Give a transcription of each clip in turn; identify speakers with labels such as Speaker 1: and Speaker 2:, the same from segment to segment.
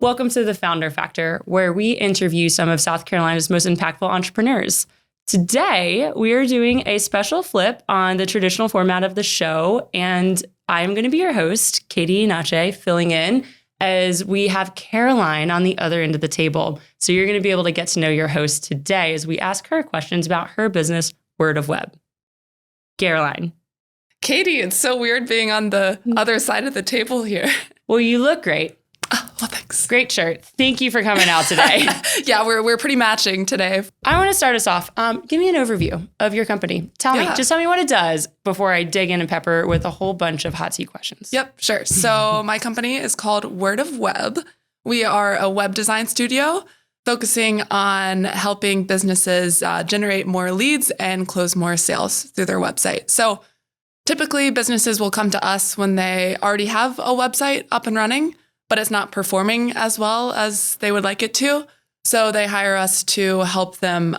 Speaker 1: Welcome to the Founder Factor, where we interview some of South Carolina's most impactful entrepreneurs. Today, we are doing a special flip on the traditional format of the show, and I'm going to be your host, Katie Nache, filling in as we have Caroline on the other end of the table. So you're going to be able to get to know your host today as we ask her questions about her business, Word of Web. Caroline.
Speaker 2: Katie, it's so weird being on the other side of the table here.
Speaker 1: Well, you look great.
Speaker 2: Oh, well, thanks.
Speaker 1: Great shirt. Thank you for coming out today.
Speaker 2: Yeah, we're pretty matching today.
Speaker 1: I want to start us off. Give me an overview of your company. Tell me what it does before I dig in and pepper with a whole bunch of hot seat questions.
Speaker 2: Yep, sure. So my company is called Word of Web. We are a web design studio focusing on helping businesses generate more leads and close more sales through their website. So typically businesses will come to us when they already have a website up and running, but it's not performing as well as they would like it to. So they hire us to help them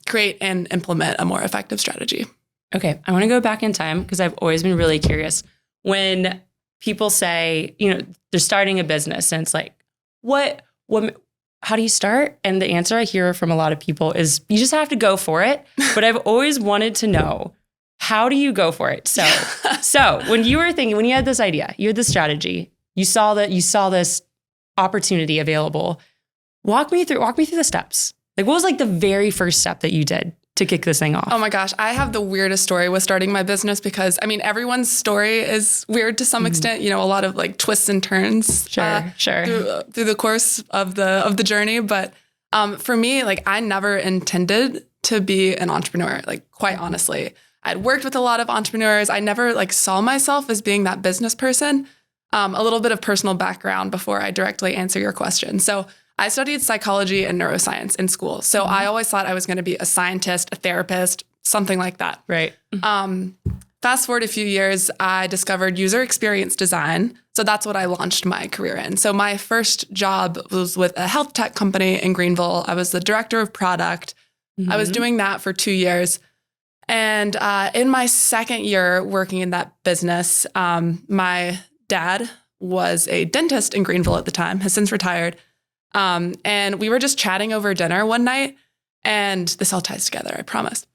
Speaker 2: create and implement a more effective strategy.
Speaker 1: Okay, I want to go back in time because I've always been really curious. When people say, they're starting a business and it's like, how do you start? And the answer I hear from a lot of people is you just have to go for it. But I've always wanted to know, how do you go for it? So when you had this idea, you had this strategy, you saw this opportunity available. Walk me through the steps. Like, what was like the very first step that you did to kick this thing off?
Speaker 2: Oh my gosh, I have the weirdest story with starting my business because everyone's story is weird to some extent. A lot of like twists and turns.
Speaker 1: Sure.
Speaker 2: Through the course of the journey. But for me, like I never intended to be an entrepreneur. Like quite honestly, I'd worked with a lot of entrepreneurs. I never like saw myself as being that business person. A little bit of personal background before I directly answer your question. So I studied psychology and neuroscience in school. So I always thought I was going to be a scientist, a therapist, something like that.
Speaker 1: Right.
Speaker 2: Fast forward a few years, I discovered user experience design. So that's what I launched my career in. So my first job was with a health tech company in Greenville. I was the director of product. I was doing that for 2 years. And in my second year working in that business, my dad was a dentist in Greenville at the time, has since retired. And we were just chatting over dinner one night, and this all ties together, I promise.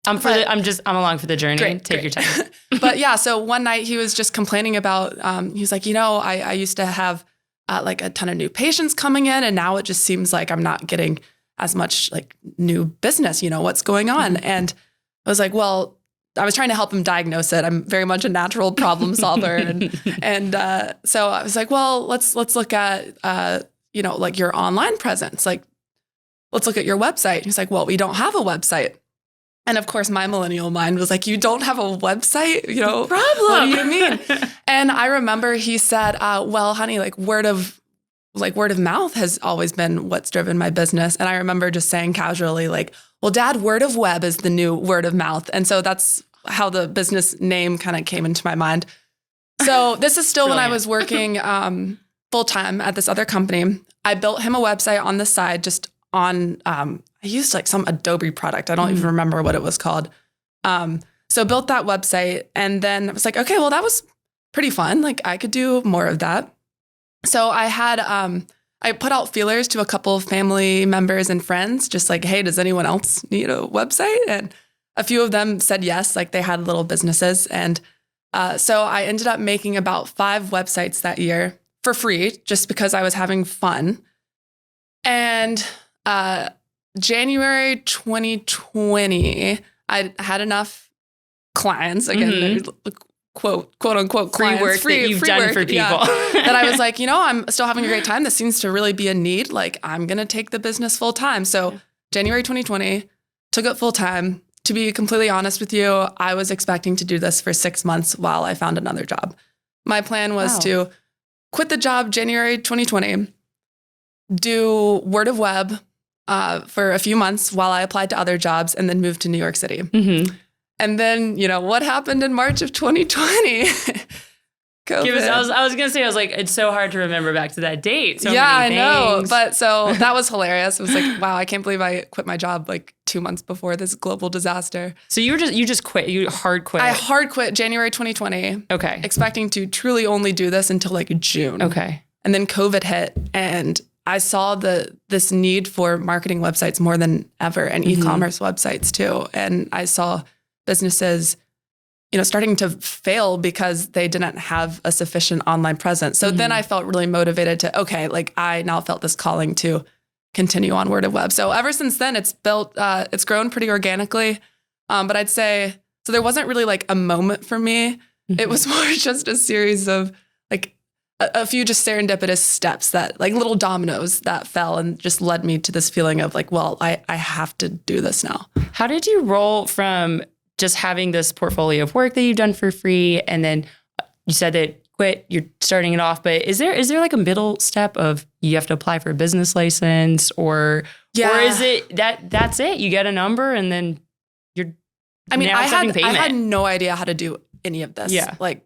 Speaker 2: I'm
Speaker 1: along for the journey.
Speaker 2: Great.
Speaker 1: Your time.
Speaker 2: But yeah, so one night he was just complaining about, he's like, I used to have like a ton of new patients coming in, and now it just seems like I'm not getting as much like new business, what's going on? And I was like, well, I was trying to help him diagnose it. I'm very much a natural problem solver. and so I was like, well, let's look at, like your online presence. Like, let's look at your website. He's like, well, we don't have a website. And of course, my millennial mind was like, you don't have a website?
Speaker 1: Problem.
Speaker 2: What do you mean? And I remember he said, well, honey, like word of mouth has always been what's driven my business. And I remember just saying casually, like, well, Dad, Word of Web is the new word of mouth. And so that's how the business name kind of came into my mind. So this is still when I was working full-time at this other company. I built him a website on the side, just on, I used like some Adobe product. I don't even remember what it was called. So built that website, and then I was like, okay, well, that was pretty fun. Like I could do more of that. So I had, I put out feelers to a couple of family members and friends, just like, hey, does anyone else need a website? And a few of them said yes, like they had little businesses. And so I ended up making about 5 websites that year for free, just because I was having fun. And January 2020, I had enough clients, again, quote unquote clients,
Speaker 1: free work that you've done for people.
Speaker 2: That I was like, I'm still having a great time. This seems to really be a need. Like I'm going to take the business full time. So January 2020, took it full time. To be completely honest with you, I was expecting to do this for 6 months while I found another job. My plan was to quit the job January 2020, do Word of Web for a few months while I applied to other jobs, and then move to New York City. And then, what happened in March of 2020? COVID.
Speaker 1: I was going to say, I was like, it's so hard to remember back to that date. So
Speaker 2: yeah,
Speaker 1: many
Speaker 2: I know.
Speaker 1: things.
Speaker 2: But so that was hilarious. It was like, wow, I can't believe I quit my job like 2 months before this global disaster.
Speaker 1: So you just quit. You hard quit.
Speaker 2: I hard quit January 2020.
Speaker 1: Okay.
Speaker 2: Expecting to truly only do this until like June.
Speaker 1: Okay.
Speaker 2: And then COVID hit, and I saw this need for marketing websites more than ever, and e-commerce websites too. And I saw businesses, starting to fail because they didn't have a sufficient online presence. So then I felt really motivated to, I now felt this calling to continue on word of web. So ever since then, it's grown pretty organically. But I'd say, so there wasn't really like a moment for me. It was more just a series of like a few just serendipitous steps that like little dominoes that fell and just led me to this feeling of like, well, I have to do this now.
Speaker 1: How did you roll from just having this portfolio of work that you've done for free, and then you said that you're starting it off, but is there like a middle step of you have to apply for a business license or is it that's it? You get a number and then I
Speaker 2: had no idea how to do any of this.
Speaker 1: Yeah.
Speaker 2: Like,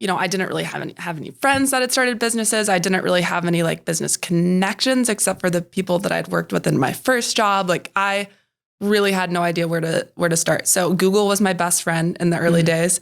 Speaker 2: I didn't really have any friends that had started businesses. I didn't really have any like business connections except for the people that I'd worked with in my first job. Like I really had no idea where to start. So Google was my best friend in the early days.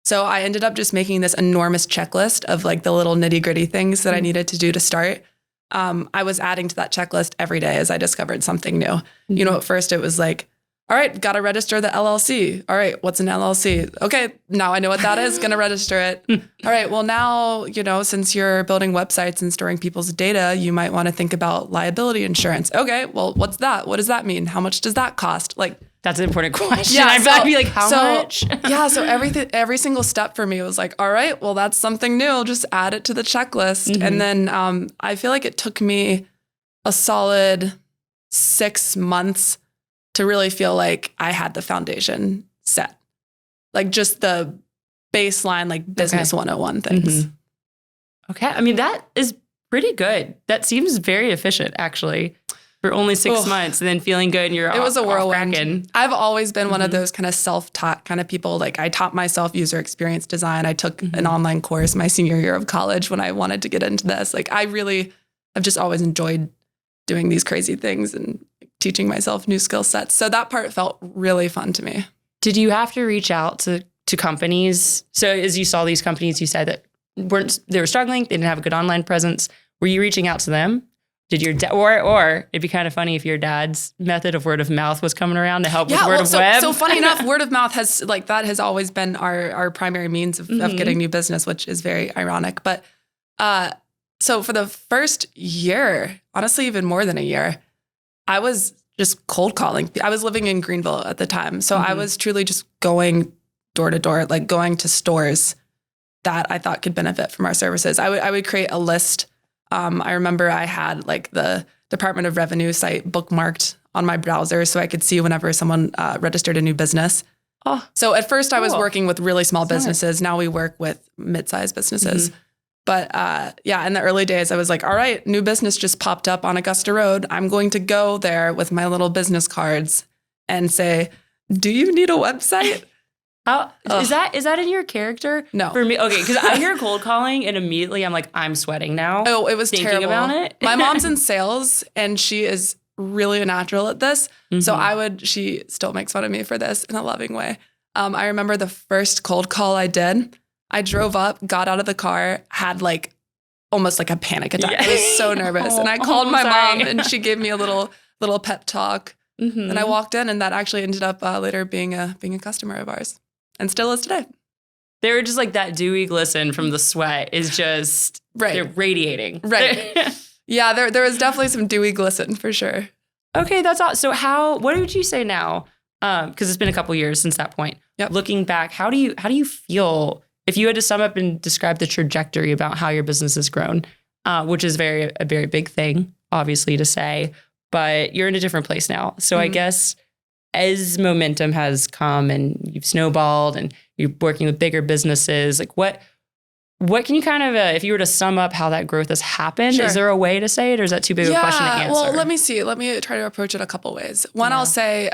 Speaker 2: So I ended up just making this enormous checklist of like the little nitty gritty things that I needed to do to start. I was adding to that checklist every day as I discovered something new. At first it was like, all right, got to register the LLC. All right, what's an LLC? Okay, now I know what that is, going to register it. All right, well now, since you're building websites and storing people's data, you might want to think about liability insurance. Okay, well, what's that? What does that mean? How much does that cost? Like,
Speaker 1: that's an important question. Yeah, I'd be like, how much?
Speaker 2: So every single step for me was like, all right, well, that's something new. I'll just add it to the checklist. And then I feel like it took me a solid 6 months to really feel like I had the foundation set. Like just the baseline, like business 101 things.
Speaker 1: Okay. I mean, that is pretty good. That seems very efficient, actually, for only 6 months and then feeling good and you're
Speaker 2: It was a whirlwind.
Speaker 1: Cracking.
Speaker 2: I've always been one of those kind of self-taught kind of people. Like I taught myself user experience design. I took an online course my senior year of college when I wanted to get into this. Like I really have just always enjoyed doing these crazy things and teaching myself new skill sets. So that part felt really fun to me.
Speaker 1: Did you have to reach out to companies? So as you saw these companies, you said that they were struggling, they didn't have a good online presence. Were you reaching out to them? Did your dad, or it'd be kind of funny if your dad's method of word of mouth was coming around to help with word of web?
Speaker 2: So funny enough, word of mouth has always been our primary means of getting new business, which is very ironic. But so for the first year, honestly, even more than a year, I was just cold calling. I was living in Greenville at the time. So I was truly just going door to door, like going to stores that I thought could benefit from our services. I would create a list. I remember I had like the Department of Revenue site bookmarked on my browser so I could see whenever someone registered a new business. Oh, so at first I was working with really small businesses. Now we work with mid-sized businesses. But in the early days, I was like, all right, new business just popped up on Augusta Road. I'm going to go there with my little business cards and say, do you need a website?
Speaker 1: Is that in your character?
Speaker 2: No.
Speaker 1: For me, okay, because I hear cold calling and immediately I'm like, I'm sweating now.
Speaker 2: Oh, it was
Speaker 1: thinking
Speaker 2: terrible.
Speaker 1: About it.
Speaker 2: My mom's in sales and she is really a natural at this. So she still makes fun of me for this in a loving way. I remember the first cold call I did. I drove up, got out of the car, had like almost like a panic attack. I was so nervous. And I called my mom and she gave me a little pep talk. And I walked in and that actually ended up later being a customer of ours and still is today.
Speaker 1: They were just like that dewy glisten from the sweat is just they're radiating.
Speaker 2: Right. Yeah, there was definitely some dewy glisten for sure.
Speaker 1: Okay, that's all. So what would you say now? Because it's been a couple years since that point.
Speaker 2: Yep.
Speaker 1: Looking back, how do you feel if you had to sum up and describe the trajectory about how your business has grown, which is a very big thing, obviously, to say, but you're in a different place now. So I guess as momentum has come and you've snowballed and you're working with bigger businesses, like what can you kind of, if you were to sum up how that growth has happened, is there a way to say it or is that too big of a question to answer?
Speaker 2: Well, let me see. Let me try to approach it a couple ways. One, I'll say,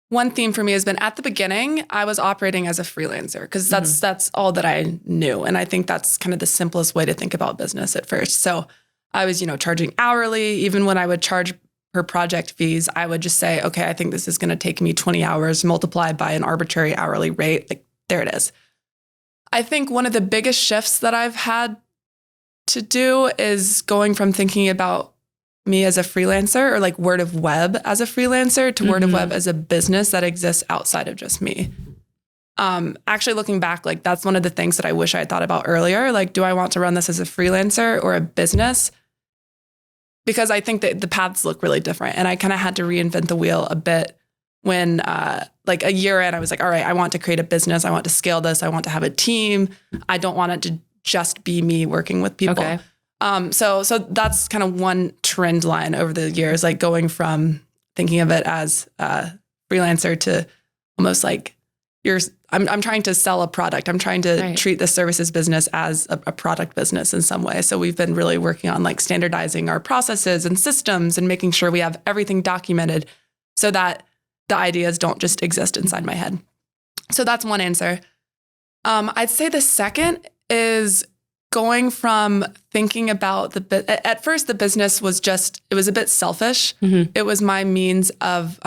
Speaker 2: one theme for me has been at the beginning, I was operating as a freelancer because that's all that I knew. And I think that's kind of the simplest way to think about business at first. So I was, charging hourly. Even when I would charge per project fees, I would just say, okay, I think this is going to take me 20 hours multiplied by an arbitrary hourly rate. Like there it is. I think one of the biggest shifts that I've had to do is going from thinking about me as a freelancer or like Word of Web as a freelancer to Word of Web as a business that exists outside of just me. Actually looking back, like that's one of the things that I wish I had thought about earlier. Like, do I want to run this as a freelancer or a business? Because I think that the paths look really different. And I kind of had to reinvent the wheel a bit when like a year in, I was like, all right, I want to create a business. I want to scale this. I want to have a team. I don't want it to just be me working with people.
Speaker 1: Okay.
Speaker 2: So that's kind of one trend line over the years, like going from thinking of it as a freelancer to almost like I'm trying to sell a product. I'm trying to treat the services business as a product business in some way. So we've been really working on like standardizing our processes and systems and making sure we have everything documented so that the ideas don't just exist inside my head. So that's one answer. I'd say the second is going from thinking about at first the business was it was a bit selfish. It was my means of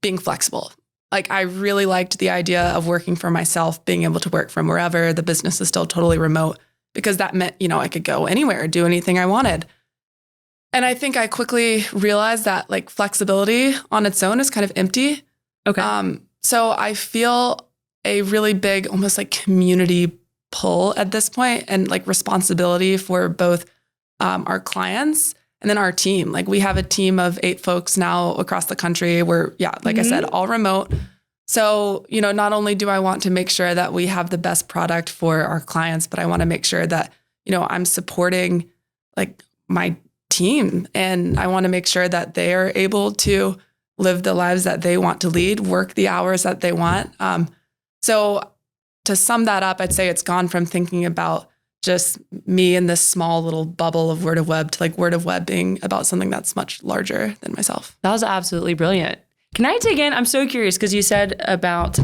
Speaker 2: being flexible. Like I really liked the idea of working for myself, being able to work from wherever. The business is still totally remote because that meant, I could go anywhere, do anything I wanted. And I think I quickly realized that like flexibility on its own is kind of empty.
Speaker 1: Okay.
Speaker 2: So I feel a really big, almost like community pull at this point and like responsibility for both our clients and then our team. Like we have a team of 8 folks now across the country. We're, like I said, all remote. So, not only do I want to make sure that we have the best product for our clients, but I want to make sure that, I'm supporting like my team and I want to make sure that they are able to live the lives that they want to lead, work the hours that they want. So to sum that up, I'd say it's gone from thinking about just me in this small little bubble of Word of Web to like Word of Web being about something that's much larger than myself.
Speaker 1: That was absolutely brilliant. Can I dig in? I'm so curious because you said about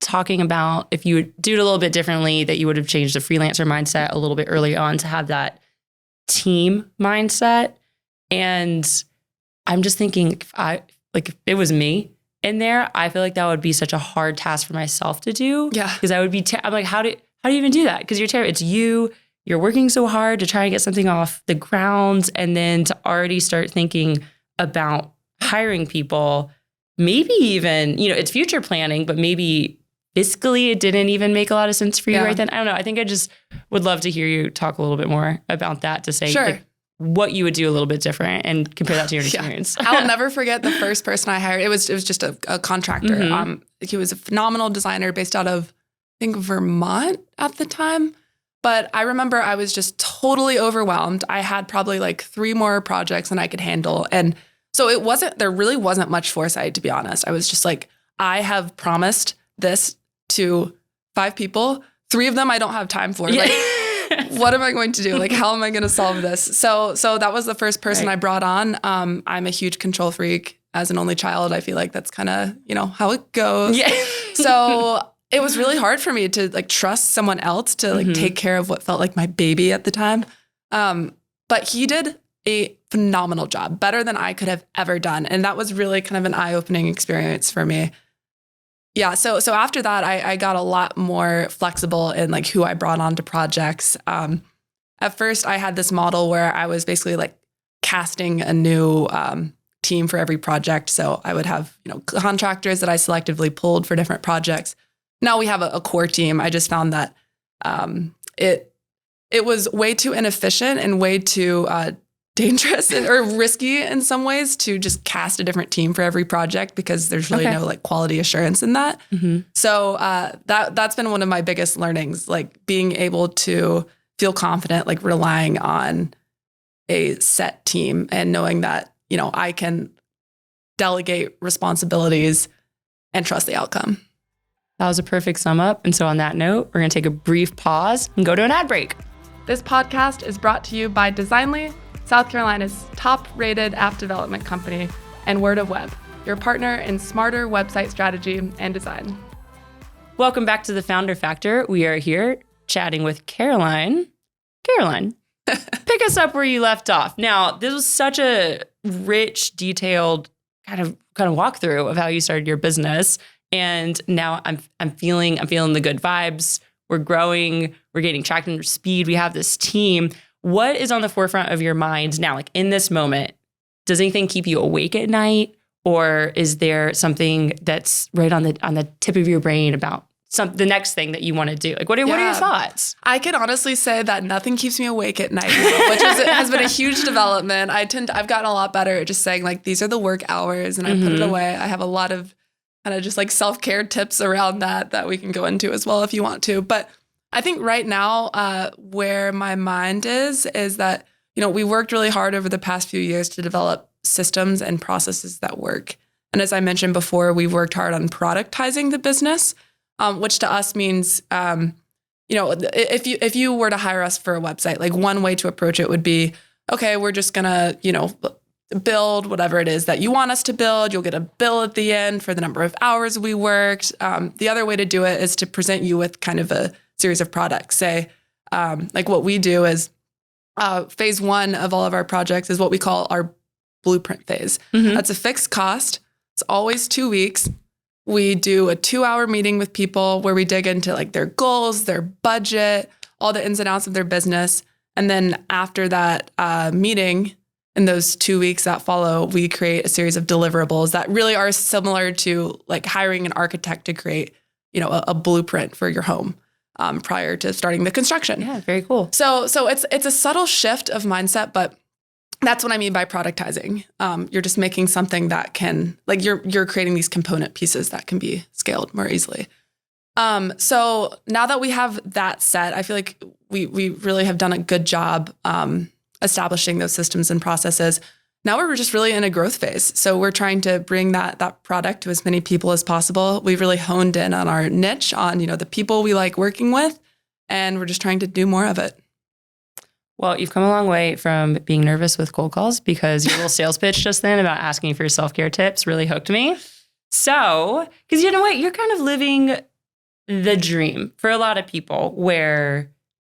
Speaker 1: talking about if you would do it a little bit differently, that you would have changed the freelancer mindset a little bit early on to have that team mindset. And I'm just thinking if it was me in there, I feel like that would be such a hard task for myself to do.
Speaker 2: Yeah.
Speaker 1: Because I would be, I'm like, how do you even do that? Because it's you're working so hard to try and get something off the ground and then to already start thinking about hiring people, maybe even, it's future planning, but maybe fiscally it didn't even make a lot of sense for you right then. I don't know. I think I just would love to hear you talk a little bit more about that to say like, what you would do a little bit different and compare that to your experience.
Speaker 2: I'll never forget the first person I hired. It was just a contractor. He was a phenomenal designer based out of, I think, Vermont at the time. But I remember I was just totally overwhelmed. I had probably like 3 more projects than I could handle. And so there really wasn't much foresight, to be honest. I was just like, I have promised this to 5 people. 3 of them I don't have time for.
Speaker 1: Yeah.
Speaker 2: Like, what am I going to do? Like, how am I going to solve this? So that was the first person I brought on. I'm a huge control freak. As an only child, I feel like that's kind of, how it goes. Yeah. So it was really hard for me to like trust someone else to like take care of what felt like my baby at the time. But he did a phenomenal job, better than I could have ever done. And that was really kind of an eye-opening experience for me. Yeah. So after that, I got a lot more flexible in like who I brought onto projects. At first I had this model where I was basically like casting a new team for every project. So I would have, contractors that I selectively pulled for different projects. Now we have a core team. I just found that it was way too inefficient and way too dangerous or risky in some ways to just cast a different team for every project because there's really no like quality assurance in that. So that's been one of my biggest learnings, like being able to feel confident, like relying on a set team and knowing that, I can delegate responsibilities and trust the outcome.
Speaker 1: That was a perfect sum up. And so on that note, we're going to take a brief pause and go to an ad break.
Speaker 2: This podcast is brought to you by Designly, South Carolina's top-rated app development company, and Word of Web, your partner in smarter website strategy and design.
Speaker 1: Welcome back to the Founder Factor. We are here chatting with Caroline. Caroline, pick us up where you left off. Now, this was such a rich, detailed kind of walkthrough of how you started your business. And now I'm feeling the good vibes. we're growing, we're gaining traction or speed, we have this team. What is on the forefront of your mind now, like in this moment? Does anything keep you awake at night? Or is there something that's right on the tip of your brain about the next thing that you want to do? Like, what are your thoughts?
Speaker 2: I can honestly say that nothing keeps me awake at night now, which has been a huge development. I've gotten a lot better at just saying like, these are the work hours, and I put it away. I have a lot of kind of just like self-care tips around that we can go into as well if you want to. But I think right now where my mind is that, we worked really hard over the past few years to develop systems and processes that work. And as I mentioned before, we've worked hard on productizing the business, which to us means, if you were to hire us for a website, like one way to approach it would be, okay, we're just gonna, build whatever it is that you want us to build. You'll get a bill at the end for the number of hours we worked. The other way to do it is to present you with kind of a series of products. Say, like what we do is phase one of all of our projects is what we call our blueprint phase. That's a fixed cost. It's always 2 weeks. We do a 2-hour meeting with people where we dig into like their goals, their budget, all the ins and outs of their business. And then after that meeting, in those 2 weeks that follow, we create a series of deliverables that really are similar to like hiring an architect to create, a blueprint for your home prior to starting the construction.
Speaker 1: Yeah, very cool.
Speaker 2: So it's a subtle shift of mindset, but that's what I mean by productizing. You're just making something that can, like you're creating these component pieces that can be scaled more easily. So now that we have that set, I feel like we really have done a good job establishing those systems and processes. Now we're just really in a growth phase. So we're trying to bring that product to as many people as possible. We've really honed in on our niche, on, the people we like working with, and we're just trying to do more of it.
Speaker 1: Well, you've come a long way from being nervous with cold calls, because your little sales pitch just then about asking for self-care tips really hooked me. So, because you know what? You're kind of living the dream for a lot of people, where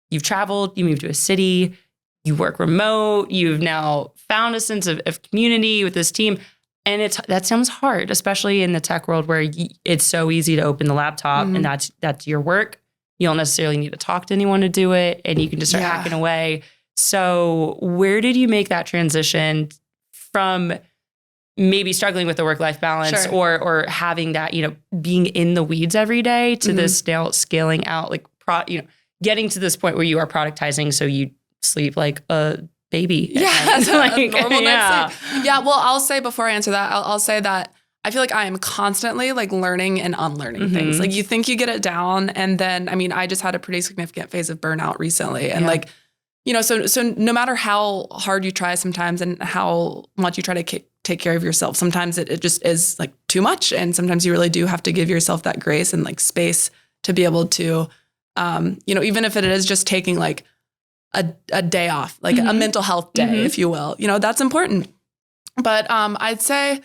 Speaker 1: you've traveled, you moved to a city, you work remote, you've now found a sense of community with this team. And that sounds hard, especially in the tech world where it's so easy to open the laptop and that's your work. You don't necessarily need to talk to anyone to do it, and you can just start hacking away. So where did you make that transition from maybe struggling with the work-life balance or having that, being in the weeds every day to this now scaling out, like, getting to this point where you are productizing so you sleep like a baby.
Speaker 2: Yeah, like, a normal night's sleep. Yeah, well, I'll say before I answer that, I'll say that I feel like I am constantly like learning and unlearning things. Like you think you get it down, and then, I just had a pretty significant phase of burnout recently. And so no matter how hard you try sometimes and how much you try to take care of yourself, sometimes it just is like too much. And sometimes you really do have to give yourself that grace and like space to be able to, even if it is just taking like a day off, like a mental health day, if you will, that's important. But I'd say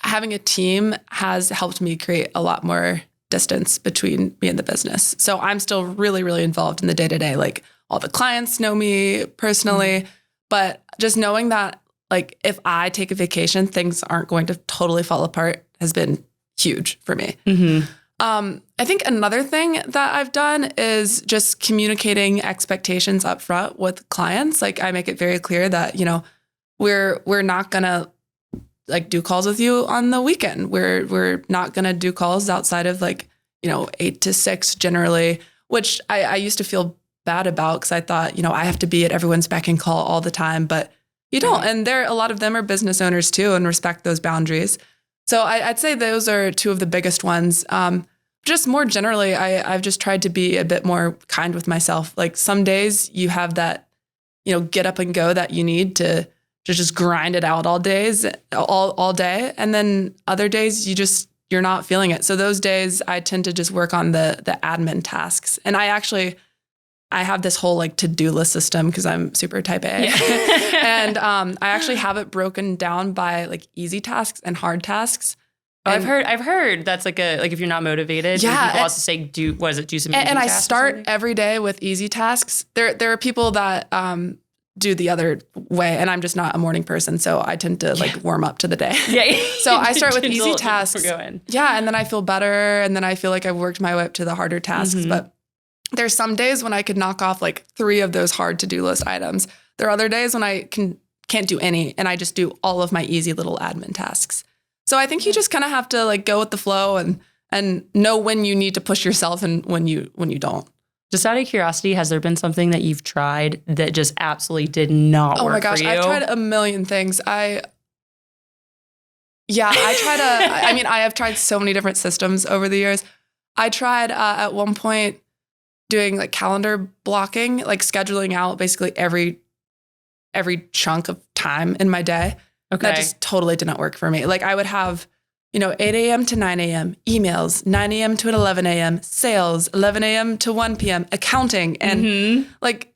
Speaker 2: having a team has helped me create a lot more distance between me and the business. So I'm still really, really involved in the day-to-day. Like all the clients know me personally, but just knowing that like if I take a vacation, things aren't going to totally fall apart has been huge for me. I think another thing that I've done is just communicating expectations up front with clients. Like I make it very clear that, we're not going to like do calls with you on the weekend. We're not going to do calls outside of like, 8 to 6 generally, which I used to feel bad about because I thought, I have to be at everyone's beck and call all the time, but you don't. And a lot of them are business owners too and respect those boundaries. So I'd say those are two of the biggest ones. Just more generally, I've just tried to be a bit more kind with myself. Like some days you have that, get up and go that you need to just grind it out all day. And then other days you're not feeling it. So those days I tend to just work on the admin tasks. And I have this whole like to-do list system because I'm super type A. And I actually have it broken down by like easy tasks and hard tasks.
Speaker 1: I've heard that's like if you're not motivated, people also say do some easy tasks.
Speaker 2: And I start every day with easy tasks. There are people that do the other way, and I'm just not a morning person, so I tend to like warm up to the day. So I start with easy tasks. And then I feel better, and then I feel like I've worked my way up to the harder tasks. But there's some days when I could knock off like 3 of those hard to-do list items. There are other days when I can't do any, and I just do all of my easy little admin tasks. So I think you just kind of have to like go with the flow and know when you need to push yourself and when you don't.
Speaker 1: Just out of curiosity, has there been something that you've tried that just absolutely did not work for you?
Speaker 2: Oh my gosh, I've tried a million things. I have tried so many different systems over the years. I tried at one point doing like calendar blocking, like scheduling out basically every chunk of time in my day.
Speaker 1: Okay.
Speaker 2: That just totally didn't work for me. Like I would have, 8 a.m. to 9 a.m. emails, 9 a.m. to 11 a.m. sales, 11 a.m. to 1 p.m. accounting. And like,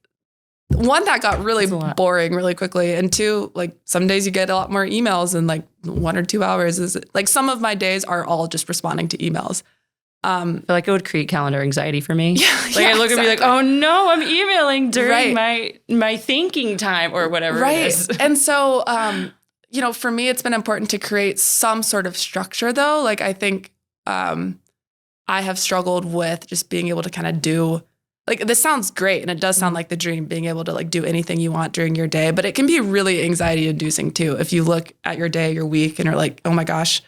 Speaker 2: one, that got really boring really quickly. And 2, like some days you get a lot more emails and like 1 or 2 hours is like some of my days are all just responding to emails.
Speaker 1: I feel like it would create calendar anxiety for me.
Speaker 2: Yeah,
Speaker 1: I look at me like, oh no, I'm emailing during my thinking time or whatever it is.
Speaker 2: And so, for me, it's been important to create some sort of structure though. Like I think I have struggled with just being able to kind of do, like this sounds great and it does sound like the dream, being able to like do anything you want during your day, but it can be really anxiety inducing too. If you look at your day, your week, and are like, oh my gosh,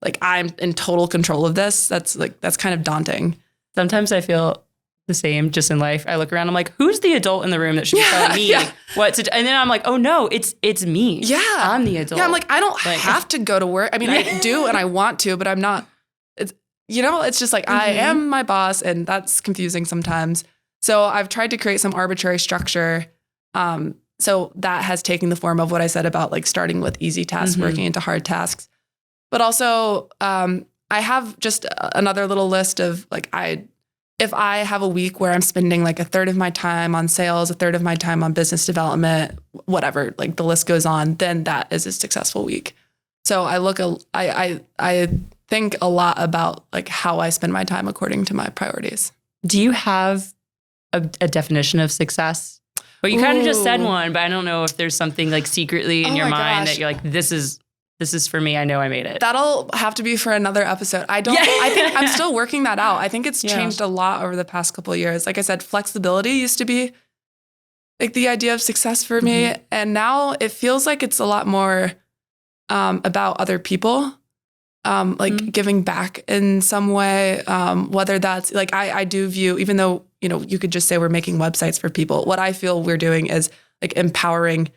Speaker 2: like I'm in total control of this. That's kind of daunting.
Speaker 1: Sometimes I feel the same just in life. I look around, I'm like, who's the adult in the room that should be telling me what to do? And then I'm like, oh no, it's me.
Speaker 2: Yeah.
Speaker 1: I'm the adult.
Speaker 2: Yeah. I'm like, I don't have to go to work. I mean, I do and I want to, but I'm not, it's just like, I am my boss, and that's confusing sometimes. So I've tried to create some arbitrary structure. So that has taken the form of what I said about like starting with easy tasks, working into hard tasks. But also, I have just another little list of like, if I have a week where I'm spending like a third of my time on sales, a third of my time on business development, whatever, like the list goes on, then that is a successful week. So I think a lot about like how I spend my time according to my priorities.
Speaker 1: Do you have a definition of success? Well, you kind of just said one, but I don't know if there's something like secretly in your mind that you're like, this is for me. I know I made it.
Speaker 2: That'll have to be for another episode. I think I'm still working that out. I think it's changed a lot over the past couple of years. Like I said, flexibility used to be like the idea of success for me. And now it feels like it's a lot more about other people, giving back in some way, whether that's like, I do view, even though, you could just say we're making websites for people. What I feel we're doing is like empowering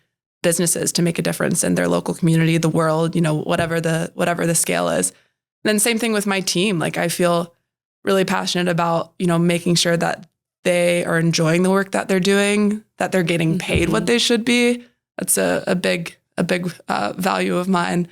Speaker 2: businesses to make a difference in their local community, the world, whatever the scale is. And then same thing with my team. Like I feel really passionate about, making sure that they are enjoying the work that they're doing, that they're getting paid what they should be. That's a big value of mine.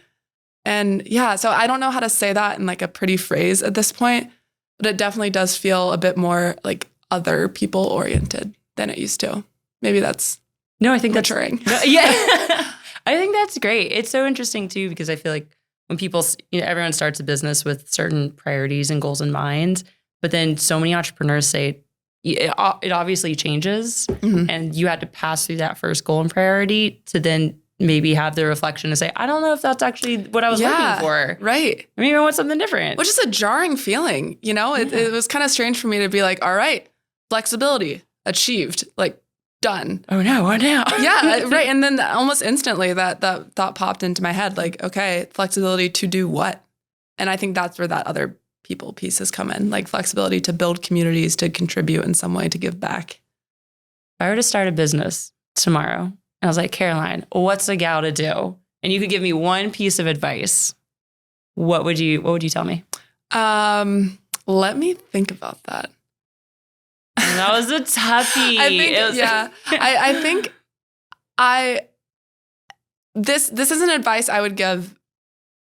Speaker 2: And so I don't know how to say that in like a pretty phrase at this point, but it definitely does feel a bit more like other people oriented than it used to. Maybe that's
Speaker 1: I think
Speaker 2: maturing.
Speaker 1: I think that's great. It's so interesting too, because I feel like when people, everyone starts a business with certain priorities and goals in mind, but then so many entrepreneurs say it obviously changes, and you had to pass through that first goal and priority to then maybe have the reflection to say, I don't know if that's actually what I was looking for.
Speaker 2: Right.
Speaker 1: Maybe I want something different.
Speaker 2: Which is a jarring feeling, It was kind of strange for me to be like, all right, flexibility achieved, like done.
Speaker 1: Oh no, what now?
Speaker 2: Yeah, right. And then almost instantly that thought popped into my head, like, okay, flexibility to do what? And I think that's where that other people pieces come in, like flexibility to build communities, to contribute in some way, to give back.
Speaker 1: If I were to start a business tomorrow, and I was like, Caroline, what's a gal to do? And you could give me one piece of advice, what would you tell me?
Speaker 2: Let me think about that.
Speaker 1: That was a toughie.
Speaker 2: I think this isn't advice I would give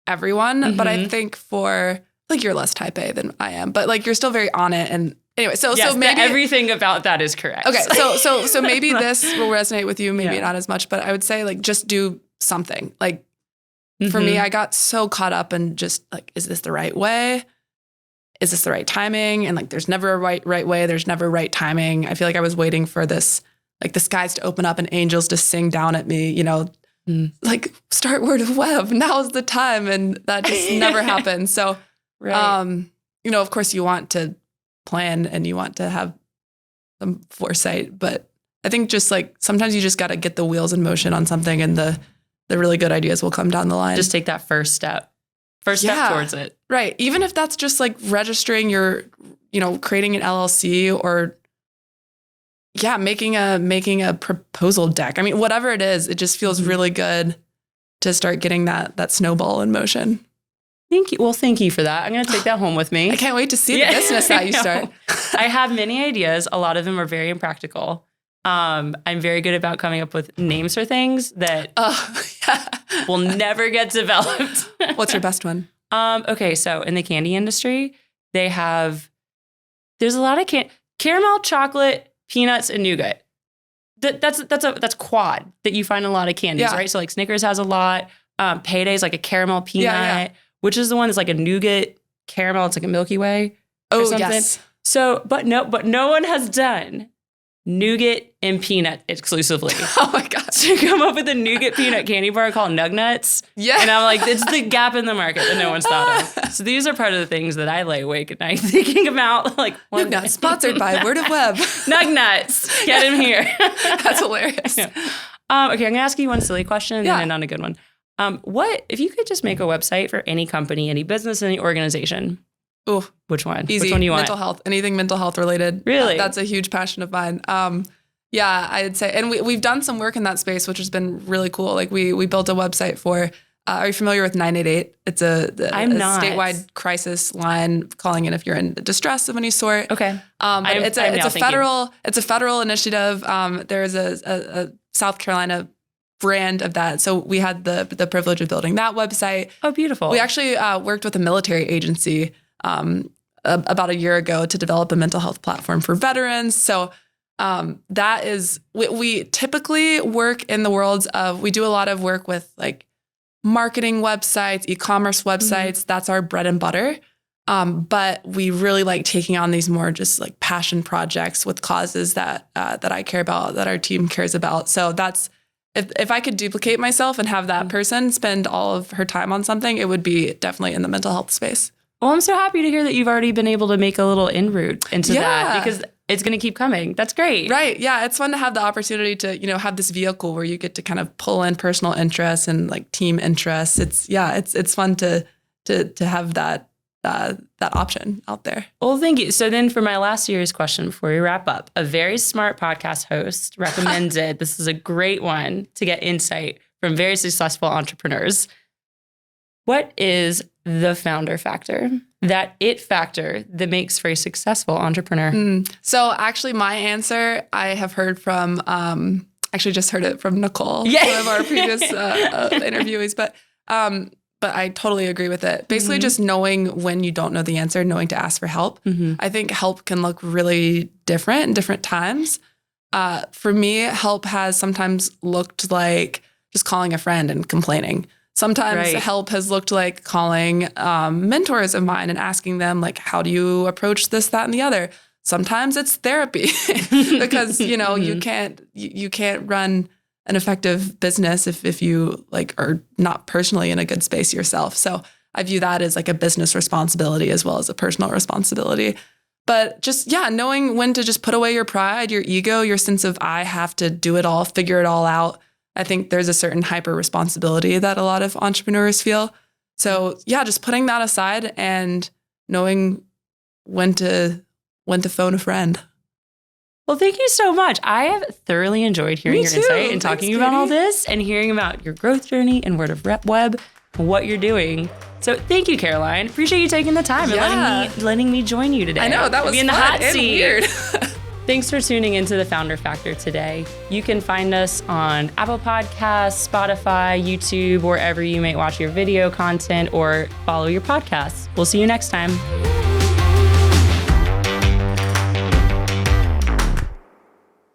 Speaker 2: everyone, but I think for like, you're less type A than I am, but like you're still very on it. And anyway, so maybe
Speaker 1: everything about that is correct.
Speaker 2: Okay, so maybe this will resonate with you, maybe not as much, but I would say like just do something. Like for me, I got so caught up in just like, is this the right way? Is this the right timing? And like, there's never a right way. There's never right timing. I feel like I was waiting for this, like the skies to open up and angels to sing down at me, like start Word of Web. Now's the time. And that just never happened. So, of course you want to plan and you want to have some foresight, but I think just like sometimes you just got to get the wheels in motion on something, and the really good ideas will come down the line.
Speaker 1: Just take that first step towards it.
Speaker 2: Right. Even if that's just like registering your, creating an LLC or making a proposal deck. I mean, whatever it is, it just feels really good to start getting that snowball in motion.
Speaker 1: Thank you. Well, thank you for that. I'm going to take that home with me.
Speaker 2: I can't wait to see the business that you start.
Speaker 1: I have many ideas. A lot of them are very impractical. I'm very good about coming up with names for things that will never get developed.
Speaker 2: What's your best one?
Speaker 1: Okay, so in the candy industry, there's a lot of caramel, chocolate, peanuts, and nougat. That's quad that you find in a lot of candies, right? So like Snickers has a lot. Payday's like a caramel peanut, which is the one that's like a nougat caramel. It's like a Milky Way or something.
Speaker 2: Yes.
Speaker 1: So, but no one has done nougat and peanut exclusively.
Speaker 2: Oh my God.
Speaker 1: So come up with a nougat peanut candy bar called Nug Nuts.
Speaker 2: Yeah.
Speaker 1: And I'm like, it's the gap in the market that no one's thought of. So these are part of the things that I lay awake at night thinking about. Like
Speaker 2: Nug Nuts, sponsored by Word of Web.
Speaker 1: Nug Nuts. Get him here.
Speaker 2: That's hilarious.
Speaker 1: Okay, I'm going to ask you one silly question and then on a good one. What if you could just make a website for any company, any business, any organization?
Speaker 2: Ooh,
Speaker 1: which one?
Speaker 2: Easy.
Speaker 1: Which one do you want?
Speaker 2: Mental health. Anything mental health related.
Speaker 1: Really?
Speaker 2: That's a huge passion of mine. I'd say, and we've done some work in that space, which has been really cool. Like we built a website for. Are you familiar with 988? It's a statewide crisis line calling in if you're in distress of any sort.
Speaker 1: Okay.
Speaker 2: But it's a federal initiative. There is a South Carolina brand of that. So we had the privilege of building that website.
Speaker 1: Oh, beautiful.
Speaker 2: We actually worked with a military agency about a year ago to develop a mental health platform for veterans. So that is, we typically work in the worlds of, we do a lot of work with like marketing websites, e-commerce websites. Mm-hmm. That's our bread and butter. But we really like taking on these more just like passion projects with causes that I care about, that our team cares about. So that's, if I could duplicate myself and have that person spend all of her time on something, it would be definitely in the mental health space.
Speaker 1: Well, I'm so happy to hear that you've already been able to make a little inroad into that, because it's going to keep coming. That's great.
Speaker 2: Right. Yeah. It's fun to have the opportunity to, have this vehicle where you get to kind of pull in personal interests and like team interests. It's fun to have that option out there.
Speaker 1: Well, thank you. So then for my last serious question before we wrap up, a very smart podcast host recommended, this is a great one to get insight from very successful entrepreneurs. What is the founder factor, that it factor that makes for a successful entrepreneur?
Speaker 2: So actually my answer, I have heard from, actually just heard it from Nicole, one of our previous interviewees, but I totally agree with it. Basically just knowing when you don't know the answer, knowing to ask for help. I think help can look really different in different times. For me, help has sometimes looked like just calling a friend and complaining. Sometimes help has looked like calling mentors of mine and asking them, like, how do you approach this, that, and the other? Sometimes it's therapy because, you can't run an effective business if you like are not personally in a good space yourself. So I view that as like a business responsibility as well as a personal responsibility. But just, knowing when to just put away your pride, your ego, your sense of I have to do it all, figure it all out. I think there's a certain hyper responsibility that a lot of entrepreneurs feel. So just putting that aside and knowing when to phone a friend.
Speaker 1: Well, thank you so much. I have thoroughly enjoyed hearing your insight and talking about all this and hearing about your growth journey and Word of Web and what you're doing. So thank you, Caroline. Appreciate you taking the time and letting me join you today.
Speaker 2: I know, that was
Speaker 1: in the hot seat.
Speaker 2: Weird.
Speaker 1: Thanks for tuning into the Founder Factor today. You can find us on Apple Podcasts, Spotify, YouTube, wherever you may watch your video content or follow your podcasts. We'll see you next time.